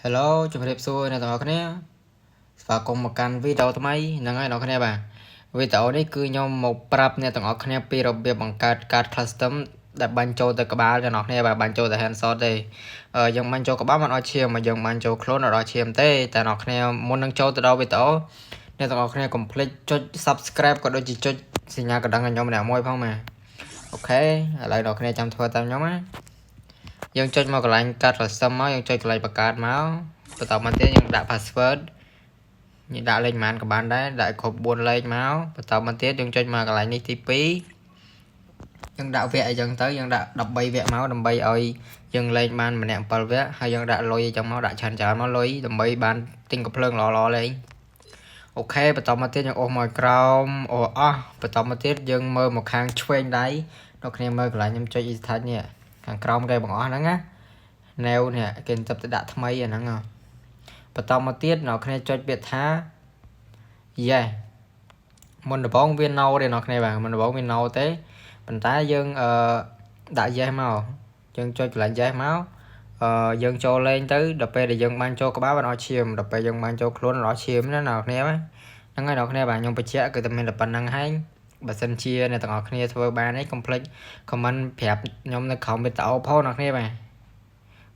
Hello ជំរាបសួរអ្នកទាំងអស់គ្នាស្វាគមន៍មកកាន់វីដេអូថ្មីហ្នឹងហើយអ្នកគ្នាបាទវីដេអូនេះគឺខ្ញុំមកប្រាប់អ្នកទាំងអស់គ្នាពីរបៀបបង្កើតកាត custom ដែលបាញ់ចូលទៅក្បាលអ្នកទាំងអស់គ្នាបាទបាញ់ចូលទៅ handshot ទេយើងបាញ់ចូលក្បាលមិនអត់ឈាមមកយើងបាញ់ចូលខ្លួនអត់ឈាមទេតែអ្នកគ្នាមុននឹងចូលទៅដល់វីដេអូអ្នកទាំងអស់គ្នាកុំភ្លេចចុច subscribe ក៏ដូចជាចុចសញ្ញាកណ្ដឹងឲ្យខ្ញុំម្នាក់មួយផងបាទអូខេឥឡូវអ្នកគ្នាចាំធ្វើតាមខ្ញុំណាយើងចុចមកកន្លែងកាត់ custom មកយើងចុចកន្លែងបង្កើតមកបន្តមកទៀតយើងដាក់ password យើងដាក់លេខប៉ុន្មានក៏បានដែរដាក់គ្រប់4លេខមកបន្តមកទៀតយើងចុចមកកន្លែងនេះទី2យើងដាក់វគ្គអីចឹងទៅយើងដាក់13វគ្គមកដើម្បីឲ្យយើងលេងបានម្នាក់7វគ្គហើយយើងដាក់លុយអីចឹងមកដាក់ច្រើនមកលុយដើម្បីបានទិញកំភ្លើងល្អលេងអូខេបន្តមកទៀតយើងអូសមកក្រោមអូអស់បន្តមកទៀតយើងមើលមកខាងឆ្វេងដៃអ្នកគ្នាមើលកន្លែងខ្ញុំចុច touch នេះខាងក្រោមគេបងអស់ហ្នឹងណាណែវនេះគេទៅដាក់ថ្មីអាហ្នឹងបន្តមកទៀតអ្នកគ្នាចុចពាក្យថា yes មុនដំបូងវា no ទេអ្នកគ្នាបាទមុនដំបូងវា no ទេប៉ុន្តែយើងដាក់ yes មកយើងចុចកន្លែង yes មកយើងចូលលេងទៅដល់ពេលដែលយើងបានចូលក្បាលបានអត់ឈាមដល់ពេលយើងបានចូលខ្លួនអត់ឈាមណាអ្នកគ្នាហ្នឹងហើយអ្នកគ្នាបាទខ្ញុំបញ្ជាក់គឺតែមានតែប៉ុណ្្នឹងហើយបើសិនជាអ្នកទាំងអស់គ្នាធ្វើបានឯងកុំភ្លេច comment ប្រាប់ខ្ញុំនៅក្រោមវីដេអូផងអ្នកគ្នាបាទ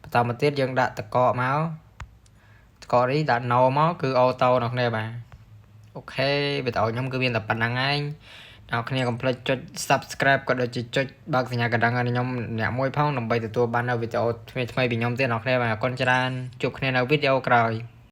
បន្តមកទៀតយើងដាក់តកកមកតកកនេះដាក់ no មកគឺអូតូអ្នកគ្នាបាទអូខេវីដេអូខ្ញុំគឺមានតែប៉ុណ្្នឹងឯងអ្នកគ្នាកុំភ្លេចចុច subscribe ក៏ដូចជាចុចបើកសញ្ញាកណ្ដឹងឲ្យខ្ញុំអ្នកមួយផងដើម្បីទទួលបាននៅវីដេអូថ្មីៗពីខ្ញុំទៀតអ្នកគ្នាបាទអរគុណច្រើនជួបគ្នានៅវីដេអូក្រោយ